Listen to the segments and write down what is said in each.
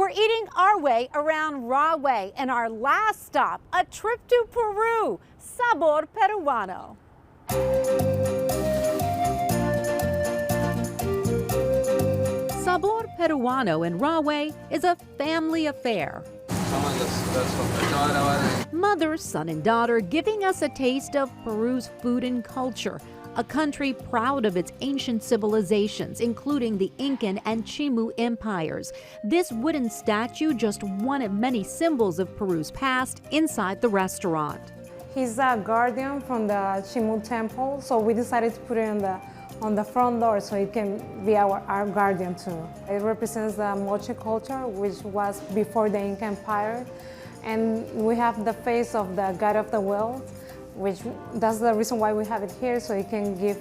We're eating our way around Rahway, and our last stop, a trip to Peru, Sabor Peruano. Sabor Peruano in Rahway is a family affair. Mother, son, and daughter giving us a taste of Peru's food and culture, a country proud of its ancient civilizations, including the Incan and Chimu empires. This wooden statue, just one of many symbols of Peru's past, inside the restaurant. He's a guardian from the Chimu temple, so we decided to put it on the front door so it can be our guardian too. It represents the Moche culture, which was before the Inca Empire. And we have the face of the god of the wealth, which that's the reason why we have it here, so it can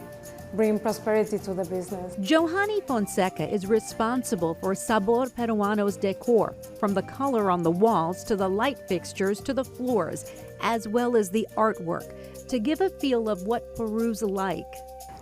bring prosperity to the business. Johanny Fonseca is responsible for Sabor Peruano's decor, from the color on the walls to the light fixtures to the floors, as well as the artwork, to give a feel of what Peru's like.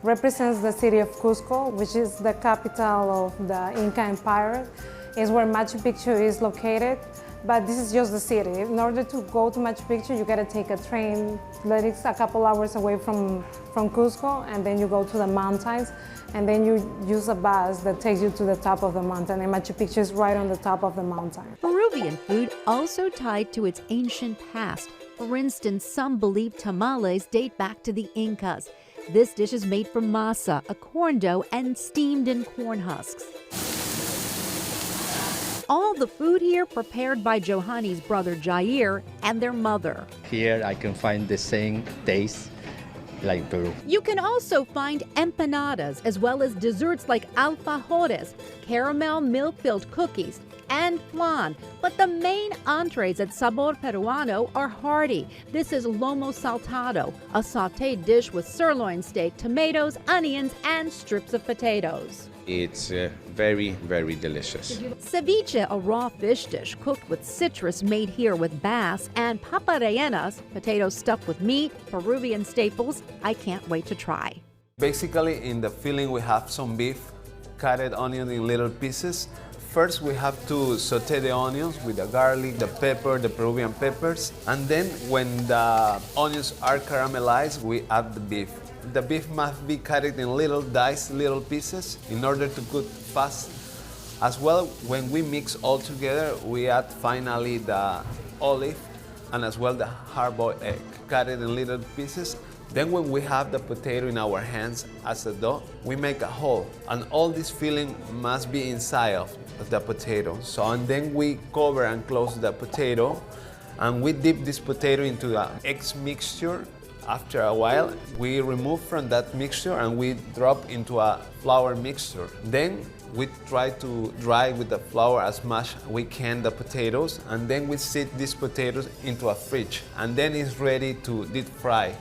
Represents the city of Cusco, which is the capital of the Inca Empire. It's where Machu Picchu is located, but this is just the city. In order to go to Machu Picchu, you gotta take a train that is a couple hours away from Cusco, and then you go to the mountains, and then you use a bus that takes you to the top of the mountain, and Machu Picchu is right on the top of the mountain. Peruvian food also tied to its ancient past. For instance, some believe tamales date back to the Incas. This dish is made from masa, a corn dough, and steamed in corn husks. All the food here prepared by Johanny's brother Jair and their mother. Here I can find the same taste like Peru. You can also find empanadas, as well as desserts like alfajores, caramel milk-filled cookies, and flan. But the main entrees at Sabor Peruano are hearty. This is lomo saltado, a sautéed dish with sirloin steak, tomatoes, onions, and strips of potatoes. It's very, very delicious. Ceviche, a raw fish dish cooked with citrus made here with bass, and Papa Rellenas, potatoes stuffed with meat, Peruvian staples. I can't wait to try. Basically, in the filling we have some beef, cut onion in little pieces. First, we have to saute the onions with the garlic, the pepper, the Peruvian peppers, and then when the onions are caramelized, we add the beef. The beef must be cut in little diced little pieces in order to cook fast. As well, when we mix all together, we add finally the olive and as well the hard-boiled egg, cut it in little pieces. Then when we have the potato in our hands as a dough, we make a hole, and all this filling must be inside of the potato. So, and then we cover and close the potato, and we dip this potato into the egg mixture. After a while, we remove from that mixture and we drop into a flour mixture. Then we try to dry with the flour as much as we can the potatoes, and then we sit these potatoes into a fridge, and then it's ready to deep fry.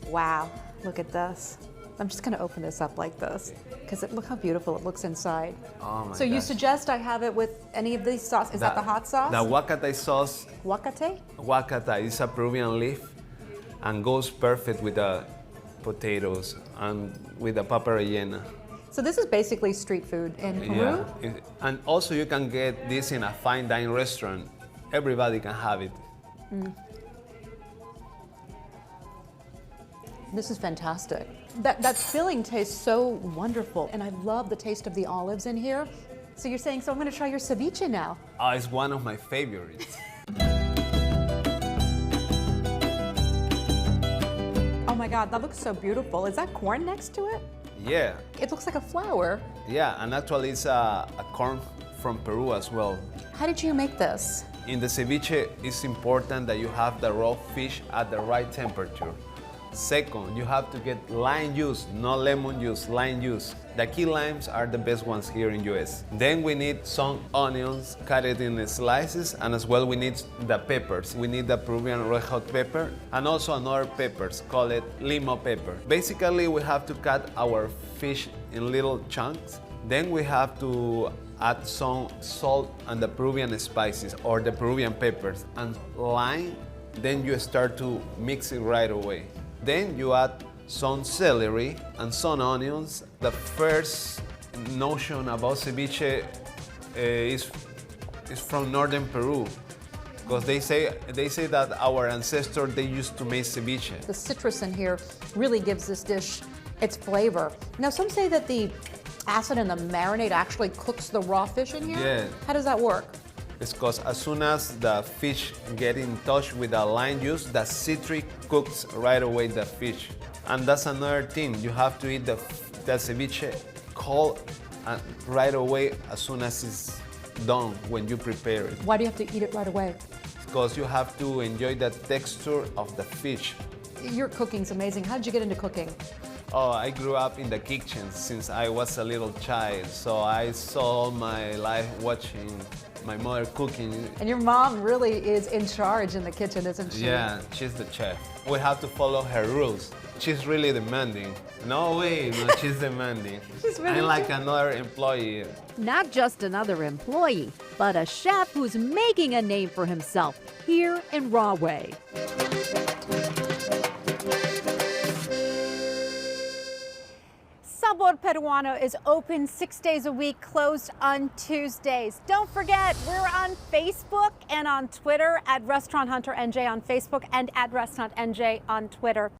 Wow, look at this. I'm just going to open this up like this, because look how beautiful it looks inside. Oh my So you gosh. suggest I have it with any of these sauces? Is that the hot sauce? The huacate sauce. Huacate? Huacate is a Peruvian leaf and goes perfect with the potatoes and with the Papa Rellena. So this is basically street food in Peru? Yeah, and also you can get this in a fine dining restaurant. Everybody can have it. This is fantastic. That filling tastes so wonderful, and I love the taste of the olives in here. So you're saying, so I'm going to try your ceviche now. Oh, it's one of my favorites. Oh my God, that looks so beautiful. Is that corn next to it? Yeah, It looks like a flower. yeah, and actually it's a corn from Peru as well. How did you make this? In the ceviche, it's important that you have the raw fish at the right temperature. Second, you have to get lime juice, not lemon juice, lime juice. The key limes are the best ones here in US. Then we need some onions, cut it in slices, and as well we need the peppers. We need the Peruvian red hot pepper, and also another peppers, call it limo pepper. Basically, we have to cut our fish in little chunks. Then we have to add some salt and the Peruvian spices or the Peruvian peppers and lime. Then you start to mix it right away. Then you add some celery, and some onions. The first notion about ceviche is from northern Peru, because they say that our ancestors, they used to make ceviche. The citrus in here really gives this dish its flavor. Now, some say that the acid in the marinade actually cooks the raw fish in here? Yeah. How does that work? It's because as soon as the fish get in touch with the lime juice, the citric cooks right away the fish. And that's another thing, you have to eat the ceviche cold and right away as soon as it's done when you prepare it. Why do you have to eat it right away? Because you have to enjoy the texture of the fish. Your cooking's amazing. How did you get into cooking? Oh, I grew up in the kitchen since I was a little child, so I saw all my life watching my mother cooking. And your mom really is in charge in the kitchen, isn't she? Yeah, she's the chef. We have to follow her rules. She's really demanding. No way, no, she's demanding. She's really I'm like another employee. Not just another employee, but a chef who's making a name for himself here in Rahway. Sabor Peruano is open 6 days a week, closed on Tuesdays. Don't forget, we're on Facebook and on Twitter at Restaurant Hunter NJ on Facebook and at Restaurant NJ on Twitter.